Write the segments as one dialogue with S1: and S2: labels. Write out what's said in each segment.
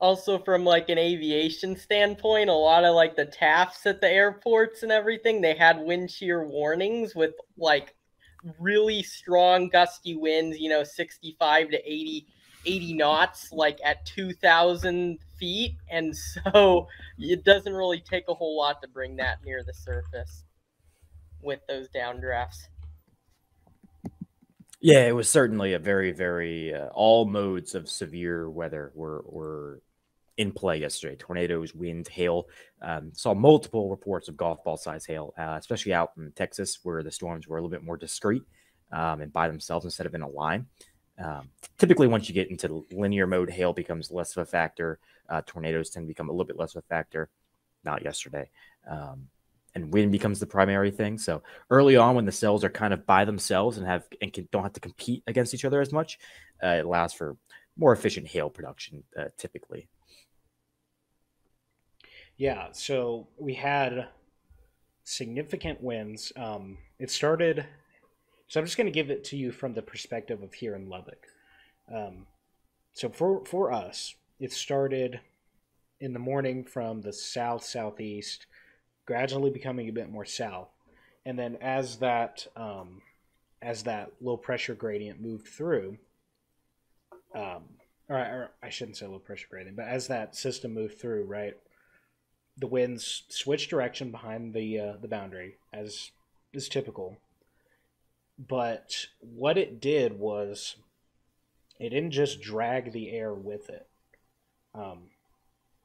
S1: Also, from like an aviation standpoint, a lot of like the TAFs at the airports and everything, they had wind shear warnings with like really strong gusty winds, 65 to 80 knots, like at 2,000 feet. And so it doesn't really take a whole lot to bring that near the surface with those downdrafts.
S2: Yeah, it was certainly a very, very all modes of severe weather were in play yesterday. Tornadoes, wind, hail. Saw multiple reports of golf ball size hail, especially out in Texas, where the storms were a little bit more discreet and by themselves instead of in a line. Typically, once you get into linear mode, hail becomes less of a factor. Tornadoes tend to become a little bit less of a factor. Not yesterday. And wind becomes the primary thing. So early on, when the cells are kind of by themselves and don't have to compete against each other as much, it allows for more efficient hail production typically.
S3: Yeah, so we had significant wins. It started. So I'm just going to give it to you from the perspective of here in Lubbock. Um, so for us, it started in the morning from the south southeast, gradually becoming a bit more south, and then as that low pressure gradient moved through, um, or I shouldn't say low pressure gradient, but as that system moved through, right, the winds switched direction behind the boundary as is typical. But what it did was it didn't just drag the air with it. Um,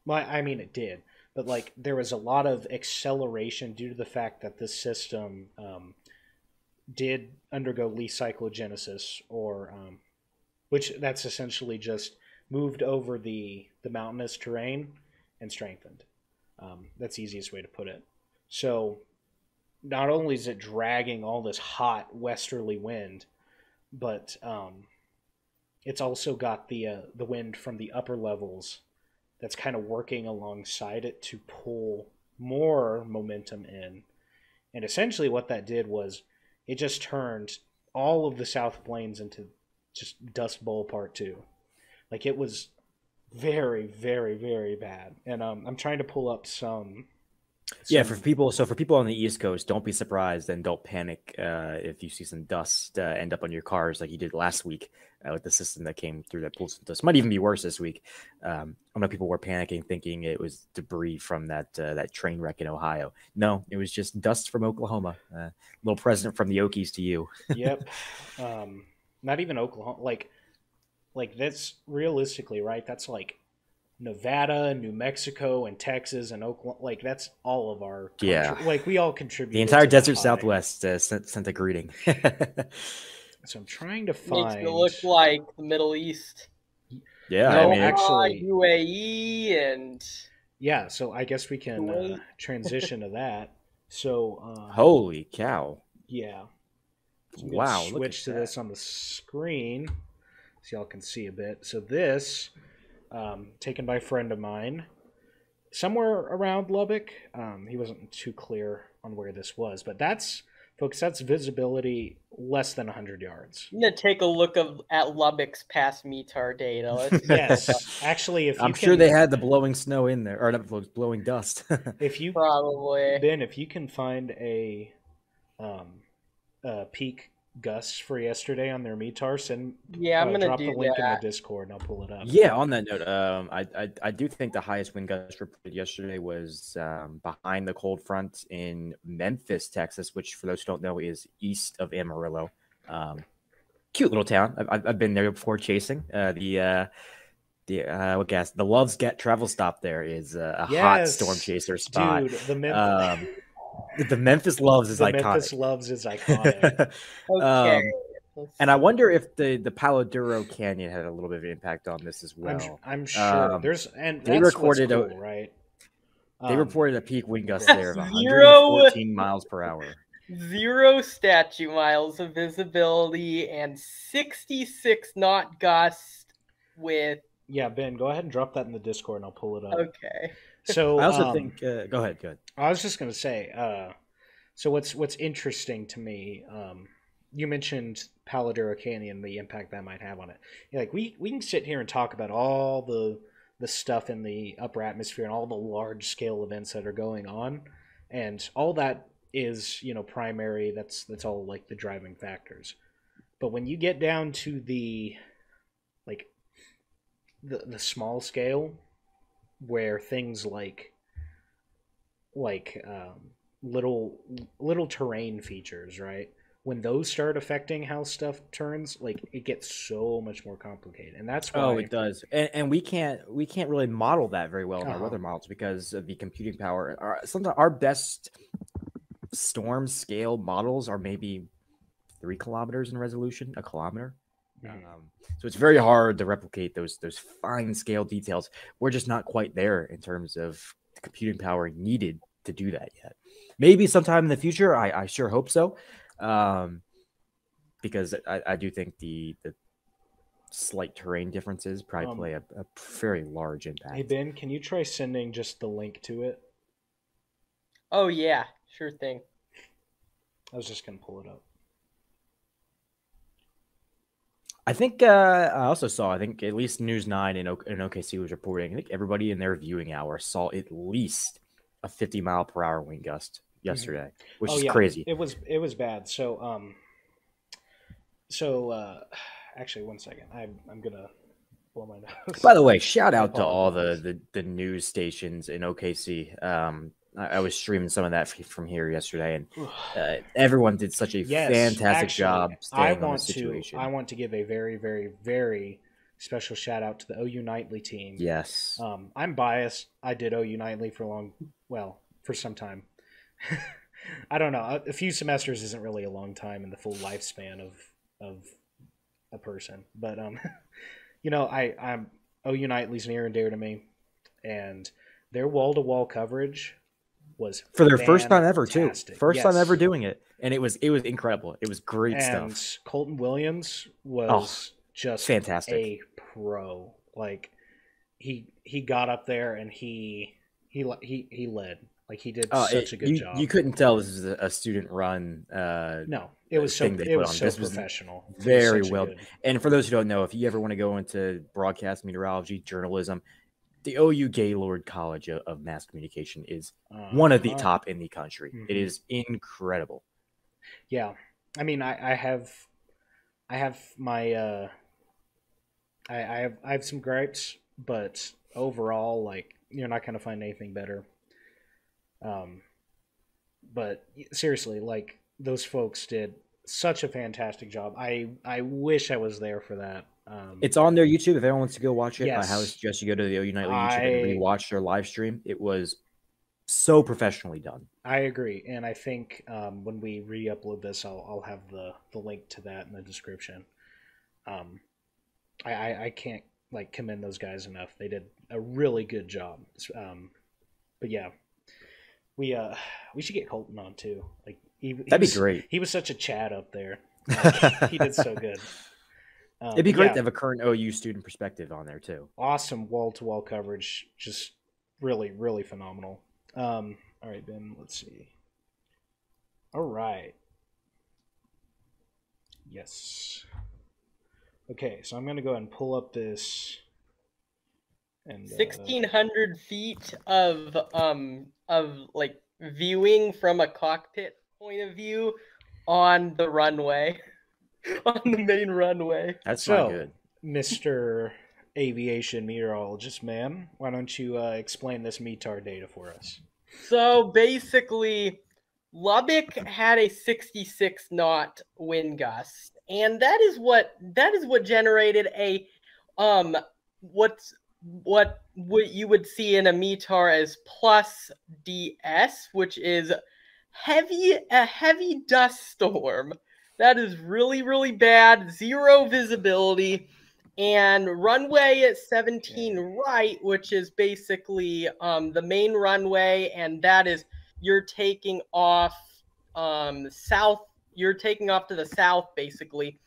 S3: well, I mean it did, but like there was a lot of acceleration due to the fact that this system did undergo leaf cyclogenesis, or which that's essentially just moved over the mountainous terrain and strengthened. That's the easiest way to put it. So not only is it dragging all this hot westerly wind, but it's also got the wind from the upper levels that's kind of working alongside it to pull more momentum in. And essentially, what that did was it just turned all of the South Plains into just Dust Bowl Part Two. Like it was very, very, very bad. And I'm trying to pull up
S2: Yeah,
S3: some.
S2: for people on the East Coast, don't be surprised and don't panic if you see some dust end up on your cars like you did last week with the system that came through that pulled some dust. Might even be worse this week. I know people were panicking, thinking it was debris from that train wreck in Ohio. No, it was just dust from Oklahoma. Little present from the Okies to you.
S3: Yep, um, not even Oklahoma. Like that's realistically right. That's like Nevada, New Mexico, and Texas and Oklahoma. Like that's all of our country.
S2: Yeah,
S3: Like we all
S2: the
S3: contributed
S2: entire
S3: to the
S2: desert
S3: high.
S2: Southwest sent a greeting.
S3: So I'm trying to
S1: Makes it
S3: find.
S1: look like the Middle East,
S2: Yeah, I
S3: No,
S2: mean,
S1: Doha,
S3: actually,
S1: UAE, and
S3: yeah. So I guess we can
S1: Kuwait.
S3: transition to that. So
S2: holy cow!
S3: yeah. So I'm gonna
S2: Wow, look at
S3: switch to
S2: that.
S3: this on the screen so y'all can see a bit. So this, taken by a friend of mine, somewhere around Lubbock. He wasn't too clear on where this was, but that's, folks, that's visibility less than 100 yards.
S1: I'm gonna take a look at Lubbock's past METAR data. Let's see what that
S3: Yes, actually, if you
S2: I'm sure they
S3: can,
S2: had the blowing snow in there, or not blowing dust.
S3: if you
S1: probably.
S3: Ben, if you can find um, a peak gusts for yesterday on their METAR, send
S1: Yeah, I'm gonna
S3: drop the
S1: do
S3: link in the
S1: that.
S3: Discord and I'll pull it up.
S2: Yeah, on that note, I do think the highest wind gust reported yesterday was behind the cold front in Memphis, Texas, which for those who don't know is east of Amarillo. Um, Cute little town. I've been there before chasing. What gas? The Love's Get travel stop there is a hot storm
S3: Yes,
S2: chaser spot.
S3: dude,
S2: Um, the Memphis Loves is
S3: the Memphis
S2: iconic.
S3: Loves is iconic.
S1: Okay.
S2: um,
S1: Let's
S2: and I
S1: see.
S2: wonder if the Palo Duro Canyon had a little bit of impact on this as well.
S3: I'm sure
S2: Um,
S3: there's, and
S2: they
S3: that's what's
S2: recorded a
S3: cool, right?
S2: they
S3: Um,
S2: reported a peak wind gust
S3: yeah,
S2: there of
S1: Zero
S2: 114 miles per hour.
S1: zero statue miles of visibility and 66 knot gust with
S3: yeah, Ben, go ahead and drop that in the Discord and I'll pull it up.
S1: okay.
S2: I
S3: So,
S2: also think. Go ahead. Go ahead.
S3: I was just gonna say, so what's interesting to me, you mentioned Paladura Canyon, the impact that might have on it. Yeah, like we can sit here and talk about all the the stuff in the upper atmosphere and all the large scale events that are going on, and all that is, you know, primary. That's all like the driving factors. But when you get down to the like the small scale, where things like little terrain features, right? When those start affecting how stuff turns, like it gets so much more complicated, and that's why.
S2: Oh, it does, and we can't really model that very well in our
S3: Uh-huh.
S2: weather models because of the computing power. Sometimes our best storm scale models are maybe 3 kilometers in resolution, a kilometer. So it's very hard to replicate those fine scale details. We're just not quite there in terms of the computing power needed to do that yet. Maybe sometime in the future, I sure hope so, because I do think the slight terrain differences probably play a very large impact.
S3: Hey Ben, can you try sending just the link to it?
S1: Oh yeah, sure thing.
S3: I was just gonna pull it up.
S2: I think I also saw, I think at least News 9 in OKC was reporting, I think everybody in their viewing hour saw at least a 50-mile-per-hour wind gust yesterday, which is crazy.
S3: It was bad. So actually, one second. I'm gonna blow my nose.
S2: By the way, shout out to all the news stations in OKC. I was streaming some of that from here yesterday, and everyone did such a fantastic job staying on the situation.
S3: I want to give a very, very, very special shout out to the OU Nightly team.
S2: Yes.
S3: I'm biased. I did OU Nightly for some time. I don't know. A few semesters isn't really a long time in the full lifespan of a person, but you know, I'm OU Nightly's near and dear to me, and their wall-to-wall coverage was
S2: for their first time ever too.
S3: First
S2: time ever doing it, and it was incredible. It was great
S3: and
S2: stuff.
S3: Colton Williams was just
S2: fantastic,
S3: a pro. Like he got up there and he led. Like he did such a good job.
S2: You couldn't tell this is a student run.
S3: No, it was so professional.
S2: Very well. And for those who don't know, if you ever want to go into broadcast meteorology, journalism, the OU Gaylord College of Mass Communication is one of the top in the country. It is incredible.
S3: Yeah, I mean, I have my I have some gripes, but overall, like, you're not going to find anything better. But seriously, like, those folks did such a fantastic job. I wish I was there for that.
S2: It's on their YouTube. If anyone wants to go watch it,
S3: yes.
S2: I highly suggest you go to the OU Nightly YouTube and rewatch their live stream. It was so professionally done.
S3: I agree, and I think when we re-upload this, I'll have the link to that in the description. I can't like commend those guys enough. They did a really good job. But yeah, we should get Colton on too. Like
S2: that'd be great.
S3: He was such a Chad up there. Like, he did so good.
S2: It'd be great to have a current OU student perspective on there too.
S3: Awesome wall-to-wall coverage, just really, really phenomenal. All right, Ben, let's see. All right. Yes. Okay, so I'm going to go ahead and pull up this. And
S1: 1,600 feet of like viewing from a cockpit point of view on the runway. On the main runway.
S2: That's so good.
S3: Mr. Aviation Meteorologist, man, why don't you explain this METAR data for us?
S1: So basically, Lubbock had a 66 knot wind gust, and that is what generated a what you would see in a METAR as plus DS, which is a heavy dust storm. That is really, really bad. Zero visibility. And runway at 17 right, which is basically the main runway. And that is, you're taking off south. You're taking off to the south, basically.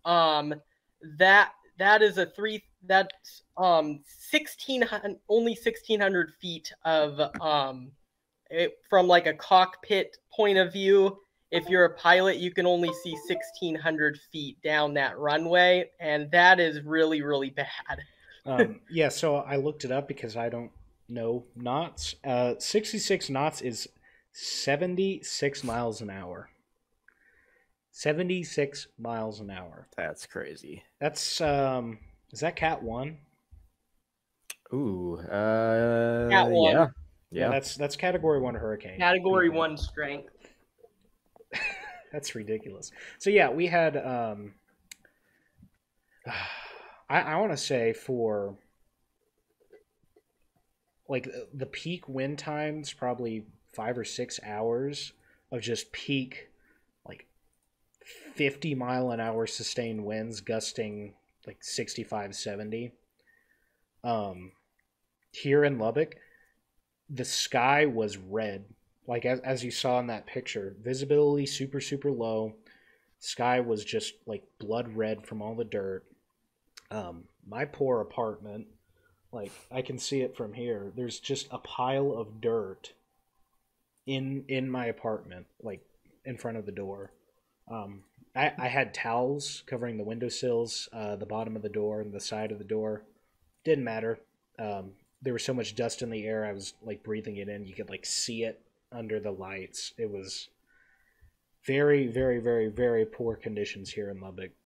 S1: That is that's 1,600, only 1,600 feet of from like a cockpit point of view. If you're a pilot, you can only see 1,600 feet down that runway, and that is really, really bad.
S3: Yeah, so I looked it up because I don't know knots. 66 knots is 76 miles an hour. 76 miles an hour.
S2: That's crazy.
S3: That's is that Cat 1?
S2: Ooh,
S1: Cat 1.
S2: yeah,
S3: Yeah,
S2: yeah.
S3: that's category 1 hurricane.
S1: Category
S3: people.
S1: 1 strength.
S3: That's ridiculous. So yeah, we had I want to say for like the peak wind times probably 5 or 6 hours of just peak like 50 mile an hour sustained winds gusting like 65, 70. um Here in Lubbock, the sky was red, like as you saw in that picture, visibility super super low. Sky was just like blood red from all the dirt. My poor apartment, like I can see it from here, there's just a pile of dirt in my apartment, like in front of the door. um, I had towels covering the windowsills, the bottom of the door and the side of the door. Didn't matter. There was so much dust in the air, I was like breathing it in, you could like see it under the lights. It was very very very very poor conditions here in Lubbock.